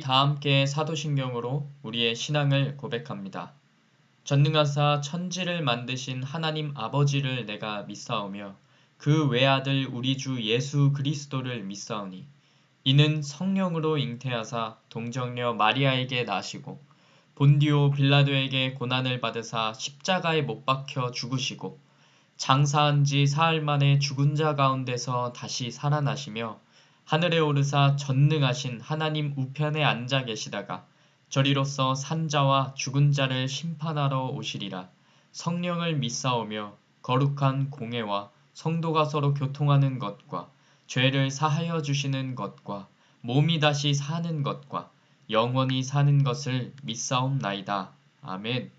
다 함께 사도신경으로 우리의 신앙을 고백합니다. 전능하사 천지를 만드신 하나님 아버지를 내가 믿사오며 그 외아들 우리 주 예수 그리스도를 믿사오니 이는 성령으로 잉태하사 동정녀 마리아에게 나시고 본디오 빌라도에게 고난을 받으사 십자가에 못 박혀 죽으시고 장사한 지 사흘 만에 죽은 자 가운데서 다시 살아나시며 하늘에 오르사 전능하신 하나님 우편에 앉아 계시다가 저리로서 산자와 죽은 자를 심판하러 오시리라. 성령을 믿사오며 거룩한 공회와 성도가 서로 교통하는 것과 죄를 사하여 주시는 것과 몸이 다시 사는 것과 영원히 사는 것을 믿사옵나이다. 아멘.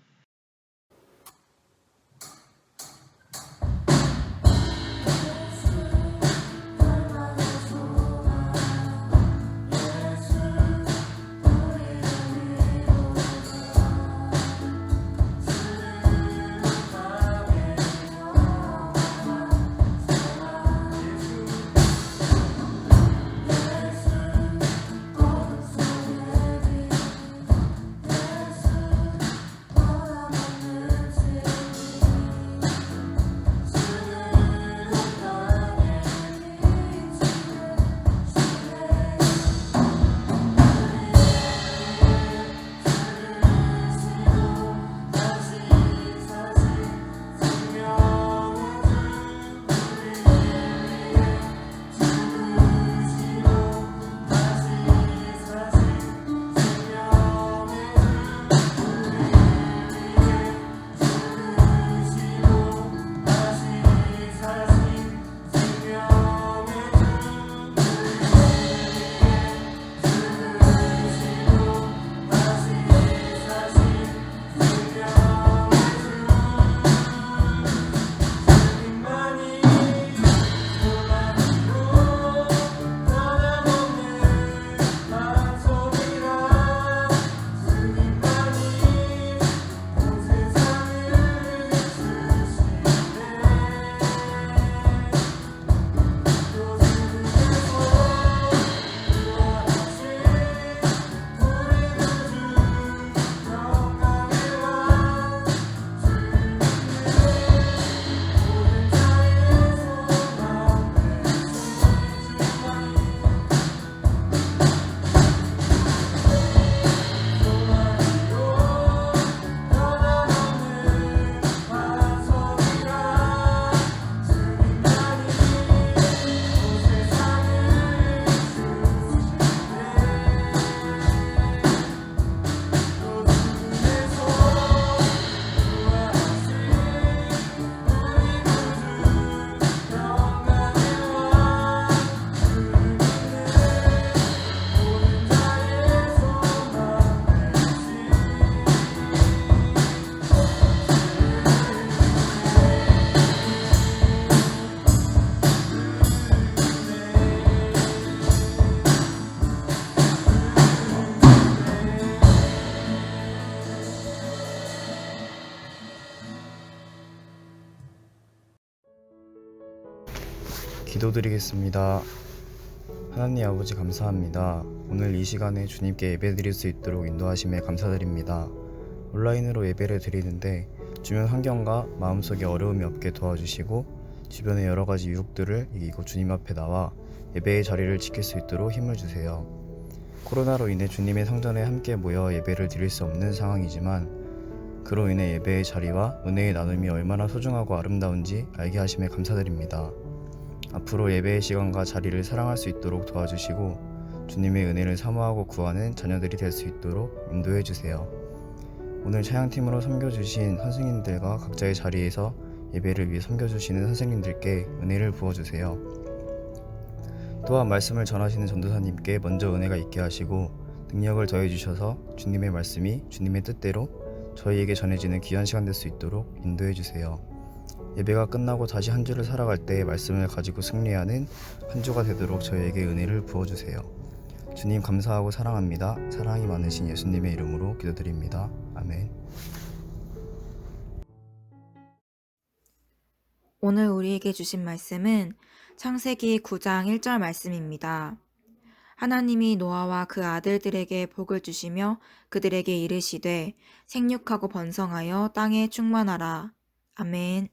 기도드리겠습니다. 하나님 아버지 감사합니다. 오늘 이 시간에 주님께 예배드릴 수 있도록 인도하심에 감사드립니다. 온라인으로 예배를 드리는데 주변 환경과 마음속에 어려움이 없게 도와주시고 주변의 여러가지 유혹들을 이기고 주님 앞에 나와 예배의 자리를 지킬 수 있도록 힘을 주세요. 코로나로 인해 주님의 성전에 함께 모여 예배를 드릴 수 없는 상황이지만 그로 인해 예배의 자리와 은혜의 나눔이 얼마나 소중하고 아름다운지 알게 하심에 감사드립니다. 앞으로 예배의 시간과 자리를 사랑할 수 있도록 도와주시고 주님의 은혜를 사모하고 구하는 자녀들이 될 수 있도록 인도해 주세요. 오늘 찬양팀으로 섬겨주신 선생님들과 각자의 자리에서 예배를 위해 섬겨주시는 선생님들께 은혜를 부어주세요. 또한 말씀을 전하시는 전도사님께 먼저 은혜가 있게 하시고 능력을 더해 주셔서 주님의 말씀이 주님의 뜻대로 저희에게 전해지는 귀한 시간 될 수 있도록 인도해 주세요. 예배가 끝나고 다시 한 주를 살아갈 때 말씀을 가지고 승리하는 한 주가 되도록 저희에게 은혜를 부어주세요. 주님 감사하고 사랑합니다. 사랑이 많으신 예수님의 이름으로 기도드립니다. 아멘. 오늘 우리에게 주신 말씀은 창세기 9장 1절 말씀입니다. 하나님이 노아와 그 아들들에게 복을 주시며 그들에게 이르시되 생육하고 번성하여 땅에 충만하라. 아멘.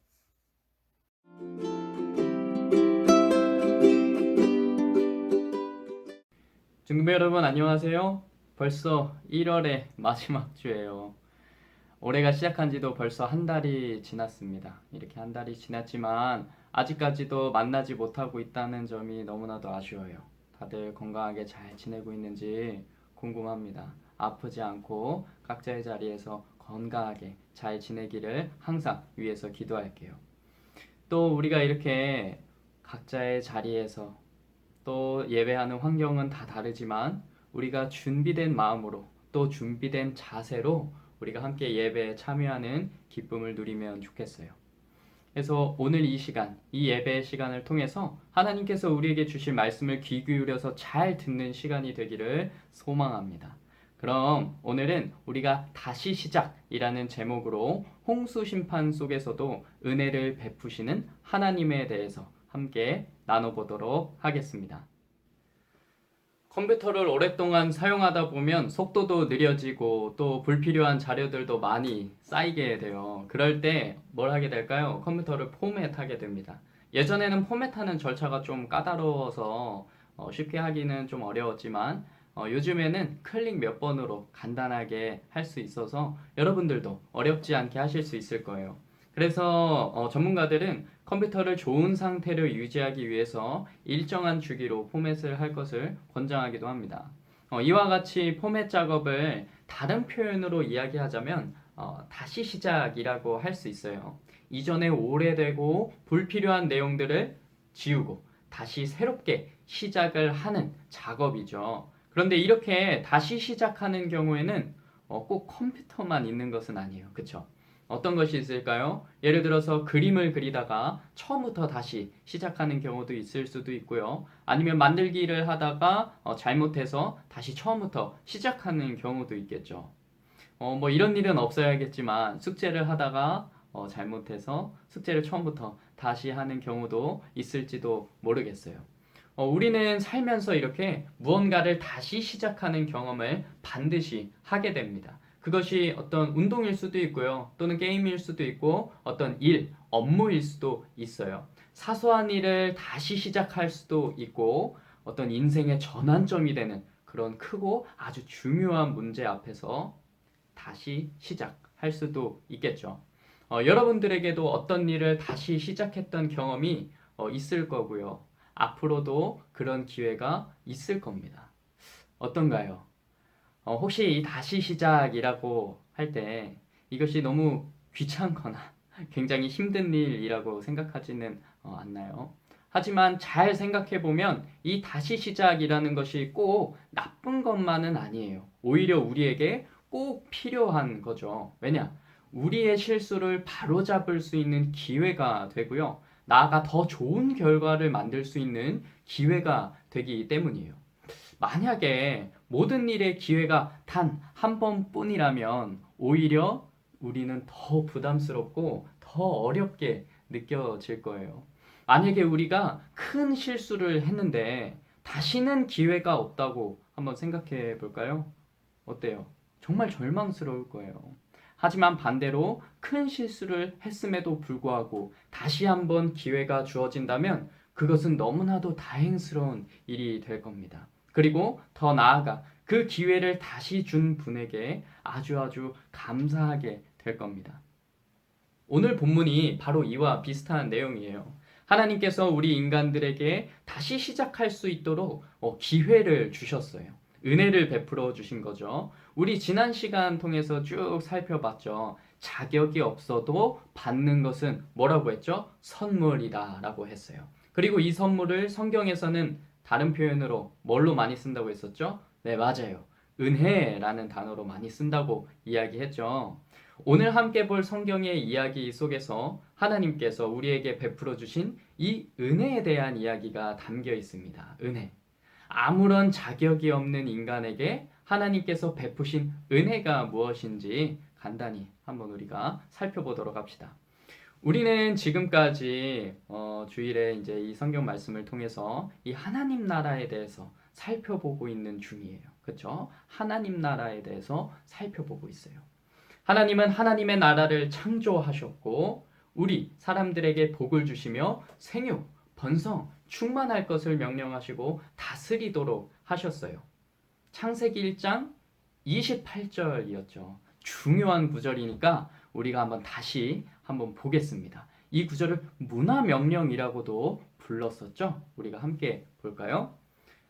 중급 여러분 안녕하세요. 벌써 1월의 마지막 주예요. 올해가 시작한 지도 벌써 한 달이 지났습니다. 이렇게 한 달이 지났지만 아직까지도 만나지 못하고 있다는 점이 너무나도 아쉬워요. 다들 건강하게 잘 지내고 있는지 궁금합니다. 아프지 않고 각자의 자리에서 건강하게 잘 지내기를 항상 위해서 기도할게요. 또 우리가 이렇게 각자의 자리에서 또 예배하는 환경은 다 다르지만 우리가 준비된 마음으로 또 준비된 자세로 우리가 함께 예배에 참여하는 기쁨을 누리면 좋겠어요. 그래서 오늘 이 시간, 이 예배의 시간을 통해서 하나님께서 우리에게 주실 말씀을 귀 기울여서 잘 듣는 시간이 되기를 소망합니다. 그럼 오늘은 우리가 다시 시작이라는 제목으로 홍수 심판 속에서도 은혜를 베푸시는 하나님에 대해서 함께 나눠보도록 하겠습니다. 컴퓨터를 오랫동안 사용하다 보면 속도도 느려지고 또 불필요한 자료들도 많이 쌓이게 돼요. 그럴 때 뭘 하게 될까요? 컴퓨터를 포맷하게 됩니다. 예전에는 포맷하는 절차가 좀 까다로워서 쉽게 하기는 좀 어려웠지만 요즘에는 클릭 몇 번으로 간단하게 할 수 있어서 여러분들도 어렵지 않게 하실 수 있을 거예요. 그래서 전문가들은 컴퓨터를 좋은 상태로 유지하기 위해서 일정한 주기로 포맷을 할 것을 권장하기도 합니다. 이와 같이 포맷 작업을 다른 표현으로 이야기하자면 다시 시작이라고 할 수 있어요. 이전에 오래되고 불필요한 내용들을 지우고 다시 새롭게 시작을 하는 작업이죠. 그런데 이렇게 다시 시작하는 경우에는 꼭 컴퓨터만 있는 것은 아니에요. 그쵸? 어떤 것이 있을까요? 예를 들어서 그림을 그리다가 처음부터 다시 시작하는 경우도 있을 수도 있고요. 아니면 만들기를 하다가 잘못해서 다시 처음부터 시작하는 경우도 있겠죠. 뭐 이런 일은 없어야겠지만 숙제를 하다가 잘못해서 숙제를 처음부터 다시 하는 경우도 있을지도 모르겠어요. 우리는 살면서 이렇게 무언가를 다시 시작하는 경험을 반드시 하게 됩니다. 그것이 어떤 운동일 수도 있고요. 또는 게임일 수도 있고 어떤 일, 업무일 수도 있어요. 사소한 일을 다시 시작할 수도 있고 어떤 인생의 전환점이 되는 그런 크고 아주 중요한 문제 앞에서 다시 시작할 수도 있겠죠. 여러분들에게도 어떤 일을 다시 시작했던 경험이 있을 거고요. 앞으로도 그런 기회가 있을 겁니다. 어떤가요? 혹시 이 다시 시작이라고 할 때 이것이 너무 귀찮거나 굉장히 힘든 일이라고 생각하지는 않나요? 하지만 잘 생각해 보면 이 다시 시작이라는 것이 꼭 나쁜 것만은 아니에요. 오히려 우리에게 꼭 필요한 거죠. 왜냐? 우리의 실수를 바로잡을 수 있는 기회가 되고요. 나아가 더 좋은 결과를 만들 수 있는 기회가 되기 때문이에요. 만약에 모든 일의 기회가 단 한 번뿐이라면 오히려 우리는 더 부담스럽고 더 어렵게 느껴질 거예요. 만약에 우리가 큰 실수를 했는데 다시는 기회가 없다고 한번 생각해 볼까요? 어때요? 정말 절망스러울 거예요. 하지만 반대로 큰 실수를 했음에도 불구하고 다시 한번 기회가 주어진다면 그것은 너무나도 다행스러운 일이 될 겁니다. 그리고 더 나아가 그 기회를 다시 준 분에게 아주 감사하게 될 겁니다. 오늘 본문이 바로 이와 비슷한 내용이에요. 하나님께서 우리 인간들에게 다시 시작할 수 있도록 기회를 주셨어요. 은혜를 베풀어 주신 거죠. 우리 지난 시간 통해서 쭉 살펴봤죠. 자격이 없어도 받는 것은 뭐라고 했죠? 선물이다 라고 했어요. 그리고 이 선물을 성경에서는 다른 표현으로 뭘로 많이 쓴다고 했었죠? 네, 맞아요. 은혜라는 단어로 많이 쓴다고 이야기했죠. 오늘 함께 볼 성경의 이야기 속에서 하나님께서 우리에게 베풀어 주신 이 은혜에 대한 이야기가 담겨 있습니다. 은혜. 아무런 자격이 없는 인간에게 하나님께서 베푸신 은혜가 무엇인지 간단히 한번 우리가 살펴보도록 합시다. 우리는 지금까지 주일에 이제 이 성경 말씀을 통해서 이 하나님 나라에 대해서 살펴보고 있는 중이에요. 그렇죠? 하나님 나라에 대해서 살펴보고 있어요. 하나님은 하나님의 나라를 창조하셨고 우리 사람들에게 복을 주시며 생육, 번성, 충만할 것을 명령하시고 다스리도록 하셨어요. 창세기 1장 28절이었죠. 중요한 구절이니까 우리가 한번 보겠습니다. 이 구절을 문화명령이라고도 불렀었죠. 우리가 함께 볼까요?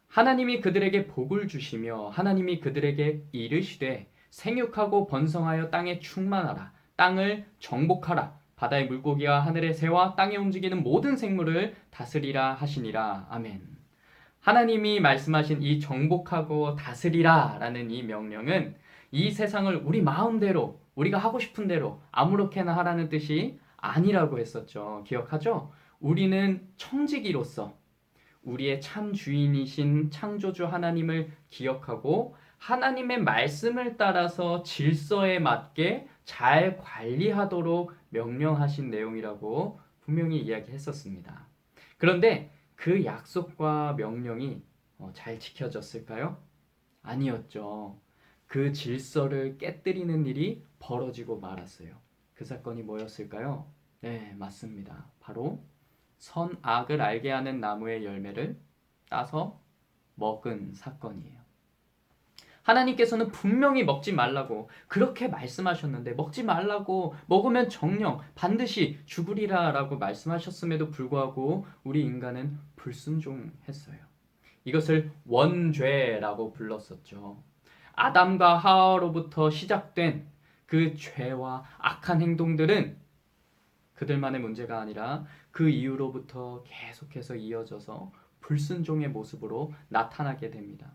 하나님이 그들에게 복을 주시며 하나님이 그들에게 이르시되 생육하고 번성하여 땅에 충만하라. 땅을 정복하라. 바다의 물고기와 하늘의 새와 땅에 움직이는 모든 생물을 다스리라 하시니라. 아멘. 하나님이 말씀하신 이 정복하고 다스리라 라는 이 명령은 이 세상을 우리 마음대로 우리가 하고 싶은 대로 아무렇게나 하라는 뜻이 아니라고 했었죠. 기억하죠? 우리는 청지기로서 우리의 참 주인이신 창조주 하나님을 기억하고 하나님의 말씀을 따라서 질서에 맞게 잘 관리하도록 명령하신 내용이라고 분명히 이야기했었습니다. 그런데 그 약속과 명령이 잘 지켜졌을까요? 아니었죠. 그 질서를 깨뜨리는 일이 벌어지고 말았어요. 그 사건이 뭐였을까요? 네, 맞습니다. 바로 선악을 알게 하는 나무의 열매를 따서 먹은 사건이에요. 하나님께서는 분명히 먹지 말라고 그렇게 말씀하셨는데 먹지 말라고 먹으면 정령 반드시 죽으리라 라고 말씀하셨음에도 불구하고 우리 인간은 불순종했어요. 이것을 원죄라고 불렀었죠. 아담과 하와로부터 시작된 그 죄와 악한 행동들은 그들만의 문제가 아니라 그 이후로부터 계속해서 이어져서 불순종의 모습으로 나타나게 됩니다.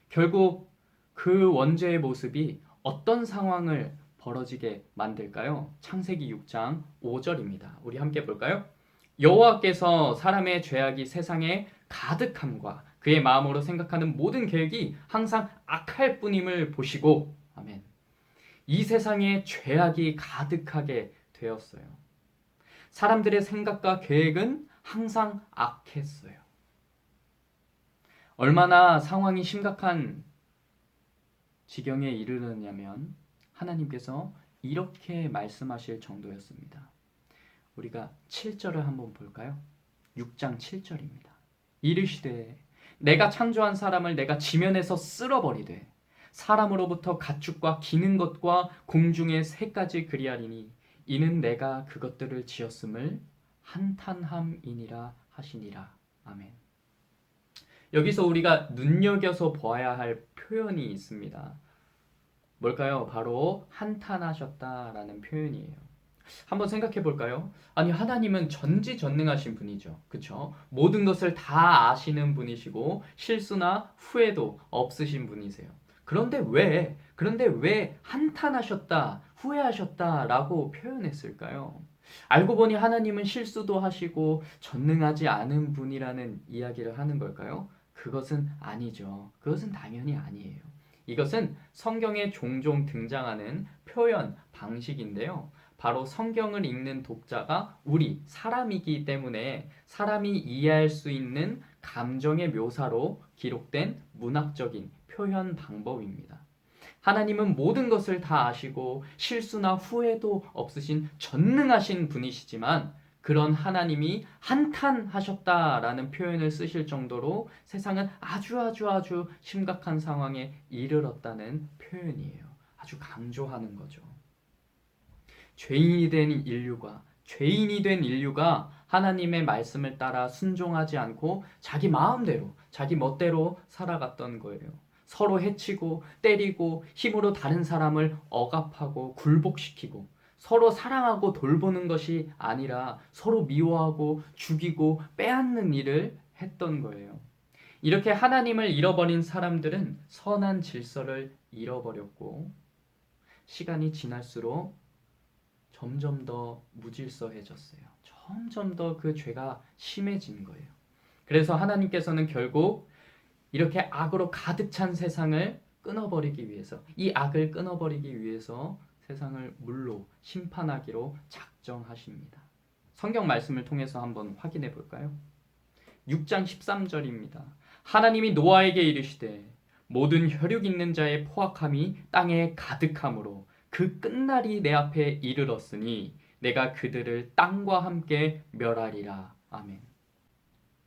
결국 그 원죄의 모습이 어떤 상황을 벌어지게 만들까요? 창세기 6장 5절입니다. 우리 함께 볼까요? 여호와께서 사람의 죄악이 세상에 가득함과 그의 마음으로 생각하는 모든 계획이 항상 악할 뿐임을 보시고 아멘. 이 세상에 죄악이 가득하게 되었어요. 사람들의 생각과 계획은 항상 악했어요. 얼마나 상황이 심각한 지경에 이르렀냐면 하나님께서 이렇게 말씀하실 정도였습니다. 우리가 7절을 한번 볼까요? 6장 7절입니다. 이르시되 내가 창조한 사람을 내가 지면에서 쓸어버리되 사람으로부터 가축과 기는 것과 공중의 새까지 그리하리니 이는 내가 그것들을 지었음을 한탄함이니라 하시니라. 아멘. 여기서 우리가 눈여겨서 보아야 할 표현이 있습니다. 뭘까요? 바로 한탄하셨다라는 표현이에요. 한번 생각해 볼까요? 아니 하나님은 전지전능하신 분이죠. 그렇죠? 모든 것을 다 아시는 분이시고 실수나 후회도 없으신 분이세요. 그런데 왜 한탄하셨다, 후회하셨다라고 표현했을까요? 알고 보니 하나님은 실수도 하시고 전능하지 않은 분이라는 이야기를 하는 걸까요? 그것은 아니죠. 그것은 당연히 아니에요. 이것은 성경에 종종 등장하는 표현 방식인데요. 바로 성경을 읽는 독자가 우리 사람이기 때문에 사람이 이해할 수 있는 감정의 묘사로 기록된 문학적인 표현 방법입니다. 하나님은 모든 것을 다 아시고 실수나 후회도 없으신 전능하신 분이시지만 그런 하나님이 한탄하셨다라는 표현을 쓰실 정도로 세상은 아주 심각한 상황에 이르렀다는 표현이에요. 아주 강조하는 거죠. 죄인이 된 인류가 하나님의 말씀을 따라 순종하지 않고 자기 마음대로, 자기 멋대로 살아갔던 거예요. 서로 해치고 때리고 힘으로 다른 사람을 억압하고 굴복시키고 서로 사랑하고 돌보는 것이 아니라 서로 미워하고 죽이고 빼앗는 일을 했던 거예요. 이렇게 하나님을 잃어버린 사람들은 선한 질서를 잃어버렸고 시간이 지날수록 점점 더 무질서해졌어요. 점점 더 그 죄가 심해진 거예요. 그래서 하나님께서는 결국 이렇게 악으로 가득 찬 세상을 끊어버리기 위해서 이 악을 끊어버리기 위해서 세상을 물로 심판하기로 작정하십니다. 성경 말씀을 통해서 한번 확인해 볼까요? 6장 13절입니다. 하나님이 노아에게 이르시되 모든 혈육 있는 자의 포악함이 땅에 가득함으로 그 끝날이 내 앞에 이르렀으니 내가 그들을 땅과 함께 멸하리라. 아멘.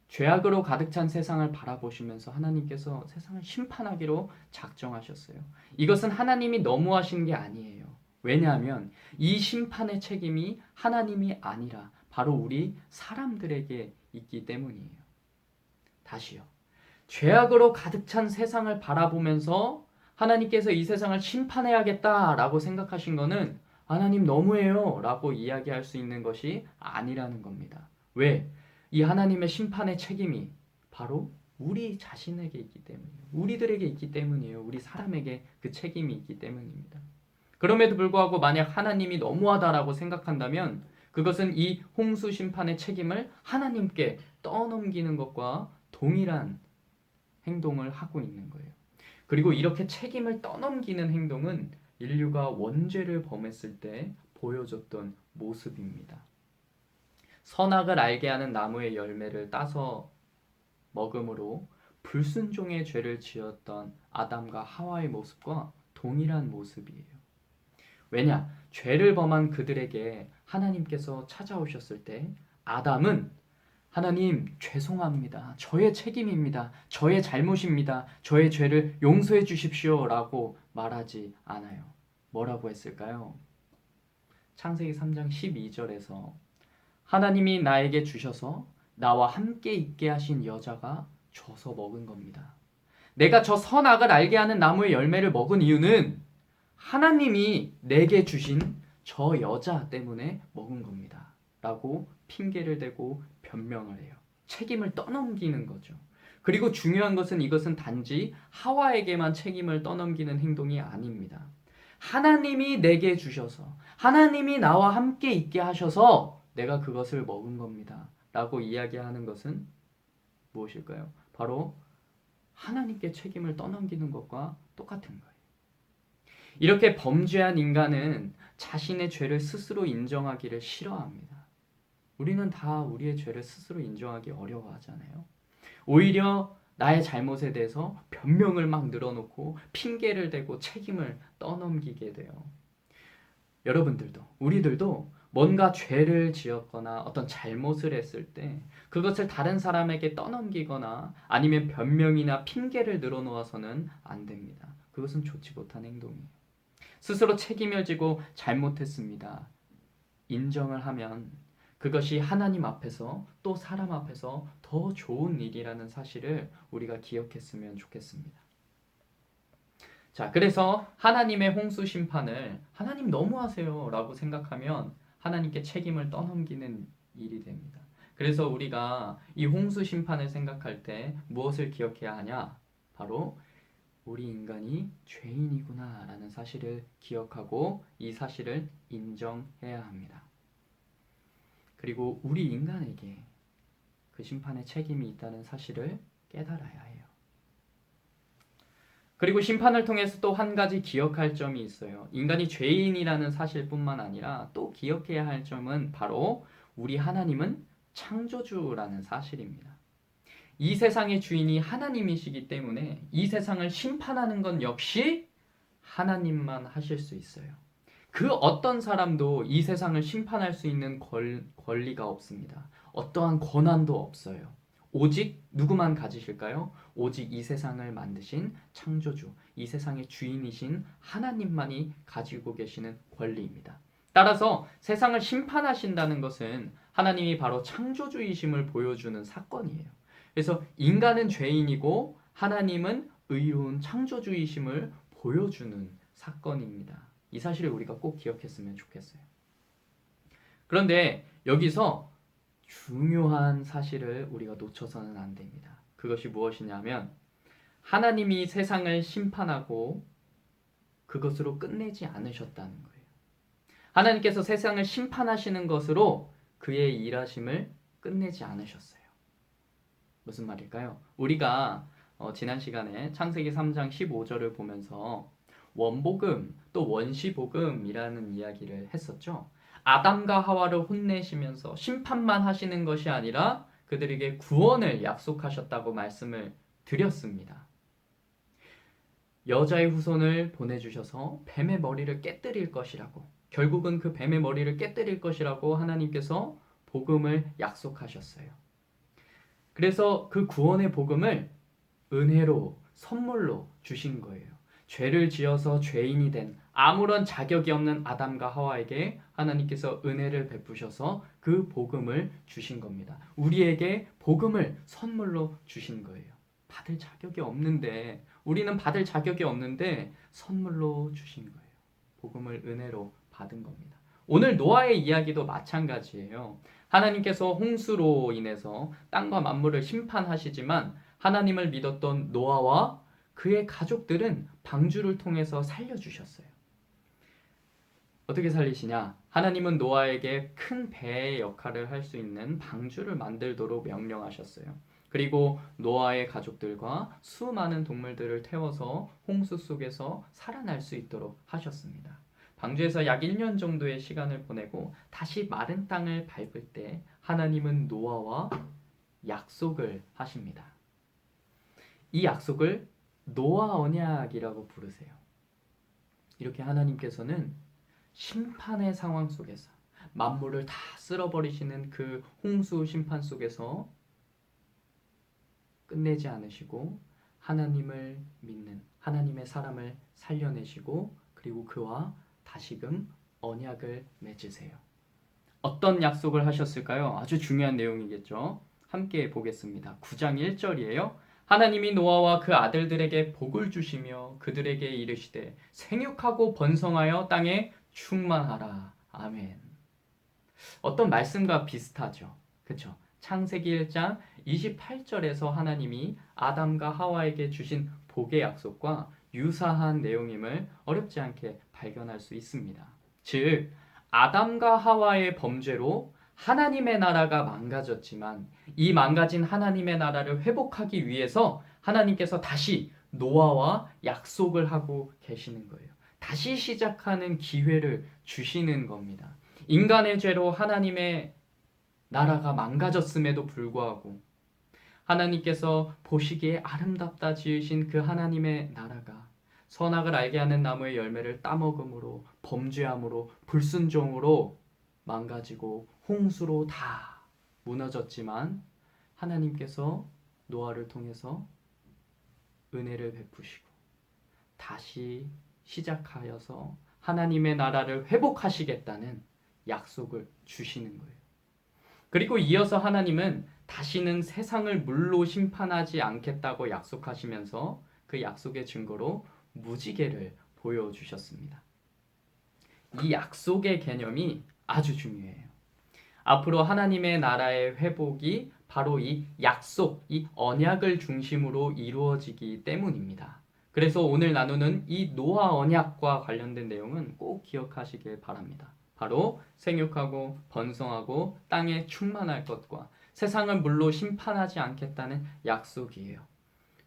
죄악으로 가득 찬 세상을 바라보시면서 하나님께서 세상을 심판하기로 작정하셨어요. 이것은 하나님이 너무하신 게 아니에요. 왜냐하면 이 심판의 책임이 하나님이 아니라 바로 우리 사람들에게 있기 때문이에요. 다시요. 죄악으로 가득 찬 세상을 바라보면서 하나님께서 이 세상을 심판해야겠다라고 생각하신 것은 하나님 너무해요 라고 이야기할 수 있는 것이 아니라는 겁니다. 왜? 이 하나님의 심판의 책임이 바로 우리 자신에게 있기 때문이에요. 우리들에게 있기 때문이에요. 우리 사람에게 그 책임이 있기 때문입니다. 그럼에도 불구하고 만약 하나님이 너무하다라고 생각한다면 그것은 이 홍수 심판의 책임을 하나님께 떠넘기는 것과 동일한 행동을 하고 있는 거예요. 그리고 이렇게 책임을 떠넘기는 행동은 인류가 원죄를 범했을 때 보여줬던 모습입니다. 선악을 알게 하는 나무의 열매를 따서 먹음으로 불순종의 죄를 지었던 아담과 하와의 모습과 동일한 모습이에요. 왜냐? 죄를 범한 그들에게 하나님께서 찾아오셨을 때 아담은 하나님 죄송합니다. 저의 책임입니다. 저의 잘못입니다. 저의 죄를 용서해 주십시오 라고 말하지 않아요. 뭐라고 했을까요? 창세기 3장 12절에서 하나님이 나에게 주셔서 나와 함께 있게 하신 여자가 줘서 먹은 겁니다. 내가 저 선악을 알게 하는 나무의 열매를 먹은 이유는 하나님이 내게 주신 저 여자 때문에 먹은 겁니다. 라고 핑계를 대고 변명을 해요. 책임을 떠넘기는 거죠. 그리고 중요한 것은 이것은 단지 하와에게만 책임을 떠넘기는 행동이 아닙니다. 하나님이 내게 주셔서 하나님이 나와 함께 있게 하셔서 내가 그것을 먹은 겁니다. 라고 이야기하는 것은 무엇일까요? 바로 하나님께 책임을 떠넘기는 것과 똑같은 거예요. 이렇게 범죄한 인간은 자신의 죄를 스스로 인정하기를 싫어합니다. 우리는 다 우리의 죄를 스스로 인정하기 어려워하잖아요. 오히려 나의 잘못에 대해서 변명을 막 늘어놓고 핑계를 대고 책임을 떠넘기게 돼요. 여러분들도 우리들도 뭔가 죄를 지었거나 어떤 잘못을 했을 때 그것을 다른 사람에게 떠넘기거나 아니면 변명이나 핑계를 늘어놓아서는 안 됩니다. 그것은 좋지 못한 행동이에요. 스스로 책임을 지고 잘못했습니다. 인정을 하면 그것이 하나님 앞에서 또 사람 앞에서 더 좋은 일이라는 사실을 우리가 기억했으면 좋겠습니다. 자, 그래서 하나님의 홍수 심판을 하나님 너무하세요 라고 생각하면 하나님께 책임을 떠넘기는 일이 됩니다. 그래서 우리가 이 홍수 심판을 생각할 때 무엇을 기억해야 하냐? 바로 우리 인간이 죄인이구나 라는 사실을 기억하고 이 사실을 인정해야 합니다. 그리고 우리 인간에게 그 심판의 책임이 있다는 사실을 깨달아야 해요. 그리고 심판을 통해서 또 한 가지 기억할 점이 있어요. 인간이 죄인이라는 사실뿐만 아니라 또 기억해야 할 점은 바로 우리 하나님은 창조주라는 사실입니다. 이 세상의 주인이 하나님이시기 때문에 이 세상을 심판하는 건 역시 하나님만 하실 수 있어요. 그 어떤 사람도 이 세상을 심판할 수 있는 권리가 없습니다. 어떠한 권한도 없어요. 오직 누구만 가지실까요? 오직 이 세상을 만드신 창조주, 이 세상의 주인이신 하나님만이 가지고 계시는 권리입니다. 따라서 세상을 심판하신다는 것은 하나님이 바로 창조주이심을 보여주는 사건이에요. 그래서 인간은 죄인이고 하나님은 의로운 창조주이심을 보여주는 사건입니다. 이 사실을 우리가 꼭 기억했으면 좋겠어요. 그런데 여기서 중요한 사실을 우리가 놓쳐서는 안 됩니다. 그것이 무엇이냐면 하나님이 세상을 심판하고 그것으로 끝내지 않으셨다는 거예요. 하나님께서 세상을 심판하시는 것으로 그의 일하심을 끝내지 않으셨어요. 무슨 말일까요? 우리가 지난 시간에 창세기 3장 15절을 보면서 원복음 또 원시복음이라는 이야기를 했었죠. 아담과 하와를 혼내시면서 심판만 하시는 것이 아니라 그들에게 구원을 약속하셨다고 말씀을 드렸습니다. 여자의 후손을 보내주셔서 뱀의 머리를 깨뜨릴 것이라고, 결국은 그 뱀의 머리를 깨뜨릴 것이라고 하나님께서 복음을 약속하셨어요. 그래서 그 구원의 복음을 은혜로, 선물로 주신 거예요. 죄를 지어서 죄인이 된 아무런 자격이 없는 아담과 하와에게 하나님께서 은혜를 베푸셔서 그 복음을 주신 겁니다. 우리에게 복음을 선물로 주신 거예요. 받을 자격이 없는데, 우리는 받을 자격이 없는데 선물로 주신 거예요. 복음을 은혜로 받은 겁니다. 오늘 노아의 이야기도 마찬가지예요. 하나님께서 홍수로 인해서 땅과 만물을 심판하시지만 하나님을 믿었던 노아와 그의 가족들은 방주를 통해서 살려주셨어요. 어떻게 살리시냐? 하나님은 노아에게 큰 배의 역할을 할 수 있는 방주를 만들도록 명령하셨어요. 그리고 노아의 가족들과 수많은 동물들을 태워서 홍수 속에서 살아날 수 있도록 하셨습니다. 방주에서 약 1년 정도의 시간을 보내고 다시 마른 땅을 밟을 때 하나님은 노아와 약속을 하십니다. 이 약속을 노아 언약이라고 부르세요. 이렇게 하나님께서는 심판의 상황 속에서 만물을 다 쓸어버리시는 그 홍수 심판 속에서 끝내지 않으시고 하나님을 믿는 하나님의 사람을 살려내시고 그리고 그와 다시금 언약을 맺으세요. 어떤 약속을 하셨을까요? 아주 중요한 내용이겠죠. 함께 보겠습니다. 9장 1절이에요. 하나님이 노아와 그 아들들에게 복을 주시며 그들에게 이르시되 생육하고 번성하여 땅에 충만하라. 아멘. 어떤 말씀과 비슷하죠. 그렇죠? 창세기 1장 28절에서 하나님이 아담과 하와에게 주신 복의 약속과 유사한 내용임을 어렵지 않게 발견할 수 있습니다. 즉, 아담과 하와의 범죄로 하나님의 나라가 망가졌지만 이 망가진 하나님의 나라를 회복하기 위해서 하나님께서 다시 노아와 약속을 하고 계시는 거예요. 다시 시작하는 기회를 주시는 겁니다. 인간의 죄로 하나님의 나라가 망가졌음에도 불구하고 하나님께서 보시기에 아름답다 지으신 그 하나님의 나라가 선악을 알게 하는 나무의 열매를 따먹음으로 범죄함으로 불순종으로 망가지고 홍수로 다 무너졌지만 하나님께서 노아를 통해서 은혜를 베푸시고 다시 시작하여서 하나님의 나라를 회복하시겠다는 약속을 주시는 거예요. 그리고 이어서 하나님은 다시는 세상을 물로 심판하지 않겠다고 약속하시면서 그 약속의 증거로 무지개를 보여주셨습니다. 이 약속의 개념이 아주 중요해요. 앞으로 하나님의 나라의 회복이 바로 이 약속, 이 언약을 중심으로 이루어지기 때문입니다. 그래서 오늘 나누는 이 노아 언약과 관련된 내용은 꼭 기억하시길 바랍니다. 바로 생육하고 번성하고 땅에 충만할 것과 세상을 물로 심판하지 않겠다는 약속이에요.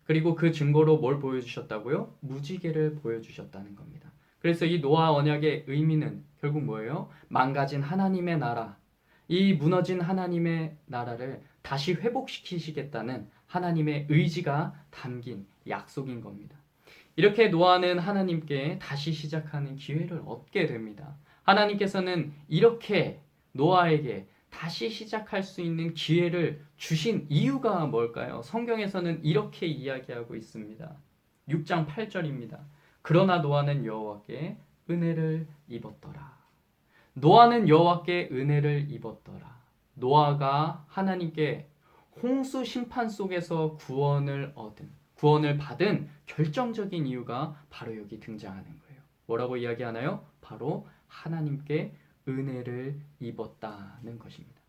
그리고 그 증거로 뭘 보여주셨다고요? 무지개를 보여주셨다는 겁니다. 그래서 이 노아 언약의 의미는 결국 뭐예요? 망가진 하나님의 나라, 이 무너진 하나님의 나라를 다시 회복시키시겠다는 하나님의 의지가 담긴 약속인 겁니다. 이렇게 노아는 하나님께 다시 시작하는 기회를 얻게 됩니다. 하나님께서는 이렇게 노아에게 다시 시작할 수 있는 기회를 주신 이유가 뭘까요? 성경에서는 이렇게 이야기하고 있습니다. 6장 8절입니다. 그러나 노아는 여호와께 은혜를 입었더라. 노아는 여호와께 은혜를 입었더라. 노아가 하나님께 홍수 심판 속에서 구원을 받은 결정적인 이유가 바로 여기 등장하는 거예요. 뭐라고 이야기하나요? 바로 하나님께 은혜를 입었다는 것입니다.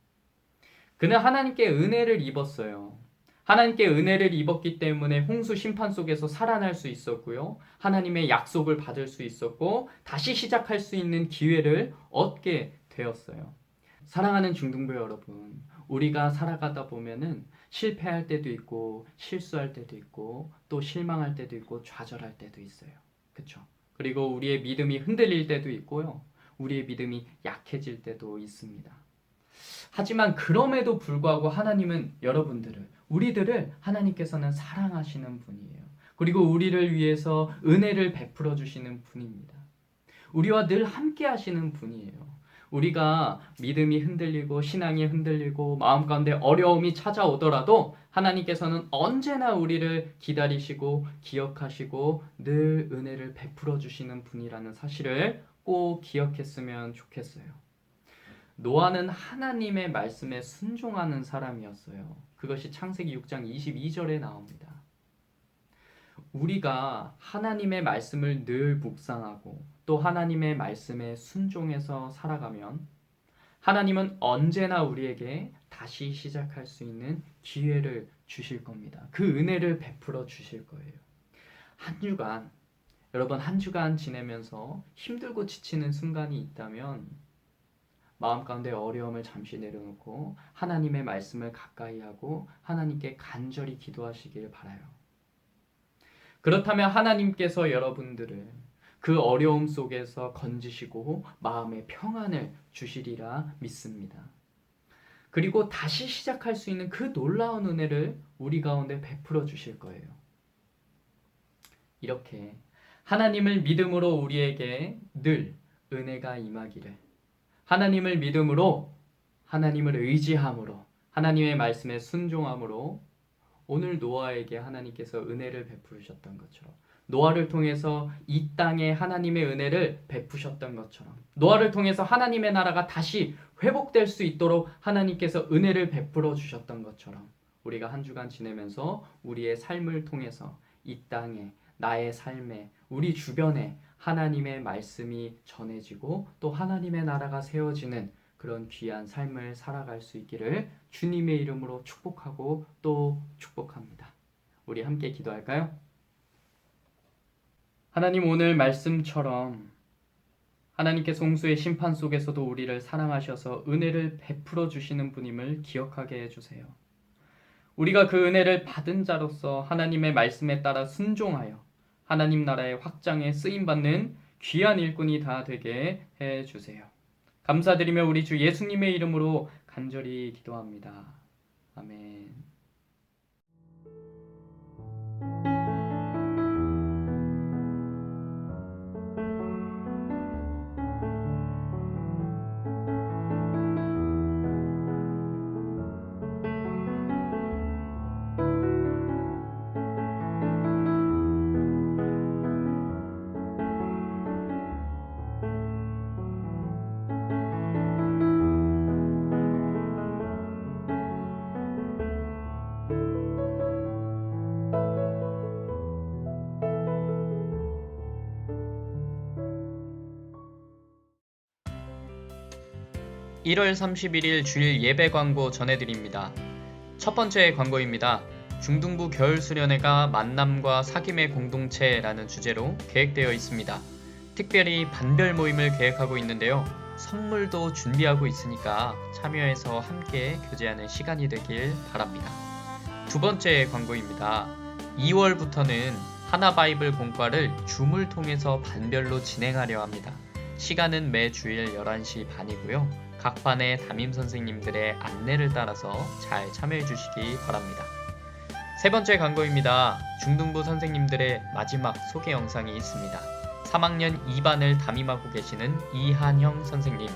그는 하나님께 은혜를 입었어요. 하나님께 은혜를 입었기 때문에 홍수 심판 속에서 살아날 수 있었고요. 하나님의 약속을 받을 수 있었고 다시 시작할 수 있는 기회를 얻게 되었어요. 사랑하는 중등부 여러분, 우리가 살아가다 보면은 실패할 때도 있고 실수할 때도 있고 또 실망할 때도 있고 좌절할 때도 있어요. 그렇죠? 그리고 우리의 믿음이 흔들릴 때도 있고요. 우리의 믿음이 약해질 때도 있습니다. 하지만 그럼에도 불구하고 하나님은 여러분들을 우리들을 하나님께서는 사랑하시는 분이에요. 그리고 우리를 위해서 은혜를 베풀어 주시는 분입니다. 우리와 늘 함께 하시는 분이에요. 우리가 믿음이 흔들리고 신앙이 흔들리고 마음 가운데 어려움이 찾아오더라도 하나님께서는 언제나 우리를 기다리시고 기억하시고 늘 은혜를 베풀어 주시는 분이라는 사실을 꼭 기억했으면 좋겠어요. 노아는 하나님의 말씀에 순종하는 사람이었어요. 그것이 창세기 6장 22절에 나옵니다. 우리가 하나님의 말씀을 늘 묵상하고 또 하나님의 말씀에 순종해서 살아가면 하나님은 언제나 우리에게 다시 시작할 수 있는 기회를 주실 겁니다. 그 은혜를 베풀어 주실 거예요. 여러분 한 주간 지내면서 힘들고 지치는 순간이 있다면 마음 가운데 어려움을 잠시 내려놓고 하나님의 말씀을 가까이 하고 하나님께 간절히 기도하시길 바라요. 그렇다면 하나님께서 여러분들을 그 어려움 속에서 건지시고 마음의 평안을 주시리라 믿습니다. 그리고 다시 시작할 수 있는 그 놀라운 은혜를 우리 가운데 베풀어 주실 거예요. 이렇게 하나님을 믿음으로 우리에게 늘 은혜가 임하기를, 하나님을 믿음으로, 하나님을 의지함으로, 하나님의 말씀에 순종함으로 오늘 노아에게 하나님께서 은혜를 베푸셨던 것처럼, 노아를 통해서 이 땅에 하나님의 은혜를 베푸셨던 것처럼, 노아를 통해서 하나님의 나라가 다시 회복될 수 있도록 하나님께서 은혜를 베풀어 주셨던 것처럼 우리가 한 주간 지내면서 우리의 삶을 통해서 이 땅에, 나의 삶에, 우리 주변에 하나님의 말씀이 전해지고 또 하나님의 나라가 세워지는 그런 귀한 삶을 살아갈 수 있기를 주님의 이름으로 축복하고 또 축복합니다. 우리 함께 기도할까요? 하나님, 오늘 말씀처럼 하나님께서 홍수의 심판 속에서도 우리를 사랑하셔서 은혜를 베풀어 주시는 분임을 기억하게 해주세요. 우리가 그 은혜를 받은 자로서 하나님의 말씀에 따라 순종하여 하나님 나라의 확장에 쓰임받는 귀한 일꾼이 다 되게 해주세요. 감사드리며 우리 주 예수님의 이름으로 간절히 기도합니다. 아멘. (1월 31일) 주일 예배 광고 전해드립니다. 첫 번째 광고입니다. 중등부 겨울수련회가 만남과 사귐의 공동체라는 주제로 계획되어 있습니다. 특별히 반별 모임을 계획하고 있는데요. 선물도 준비하고 있으니까 참여해서 함께 교제하는 시간이 되길 바랍니다. 두 번째 광고입니다. 2월부터는 하나바이블 공과를 줌을 통해서 반별로 진행하려 합니다. 시간은 매 주일 11시 반이고요. 각 반의 담임 선생님들의 안내를 따라서 잘 참여해 주시기 바랍니다. 세 번째 광고입니다. 중등부 선생님들의 마지막 소개 영상이 있습니다. 3학년 2반을 담임하고 계시는 이한형 선생님,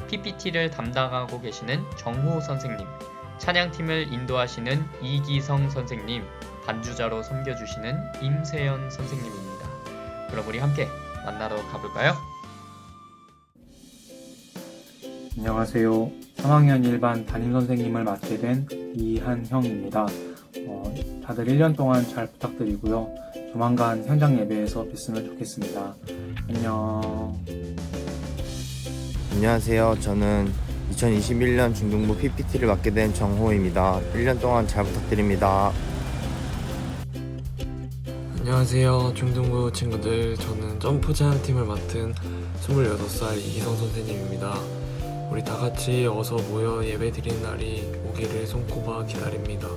PPT를 담당하고 계시는 정호 선생님, 찬양팀을 인도하시는 이기성 선생님, 반주자로 섬겨주시는 임세연 선생님입니다. 그럼 우리 함께 만나러 가볼까요? 안녕하세요. 3학년 1반 담임선생님을 맡게 된 이한형입니다. 다들 1년 동안 잘 부탁드리고요. 조만간 현장 예배에서 뵀으면 좋겠습니다. 안녕. 안녕하세요. 저는 2021년 중등부 PPT를 맡게 된 정호입니다. 1년 동안 잘 부탁드립니다. 안녕하세요. 중등부 친구들. 저는 점프 제안팀을 맡은 26살 이희성 선생님입니다. 우리 다 같이 어서 모여 예배 드리는 날이 오기를 손꼽아 기다립니다.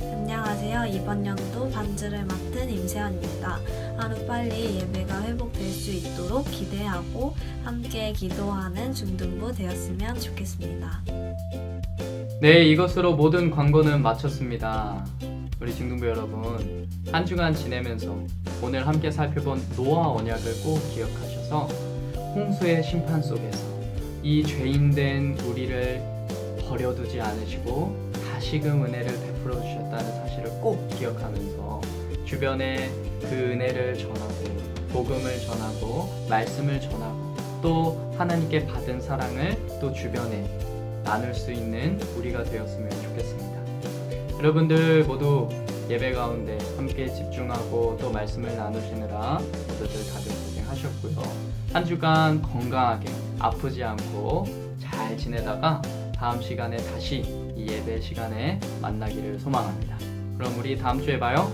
안녕하세요. 이번 연도 반주를 맡은 임세연입니다. 하루빨리 예배가 회복될 수 있도록 기대하고 함께 기도하는 중등부 되었으면 좋겠습니다. 네, 이것으로 모든 광고는 마쳤습니다. 우리 중등부 여러분, 한 주간 지내면서 오늘 함께 살펴본 노아 언약을 꼭 기억하셔서 홍수의 심판 속에서 이 죄인된 우리를 버려두지 않으시고 다시금 은혜를 베풀어 주셨다는 사실을 꼭 기억하면서 주변에 그 은혜를 전하고 복음을 전하고 말씀을 전하고 또 하나님께 받은 사랑을 또 주변에 나눌 수 있는 우리가 되었으면 좋겠습니다. 여러분들 모두 예배 가운데 함께 집중하고 또 말씀을 나누시느라 모두들 다들 고생하셨고요. 한 주간 건강하게 아프지 않고 잘 지내다가 다음 시간에 다시 이 예배 시간에 만나기를 소망합니다. 그럼 우리 다음 주에 봐요.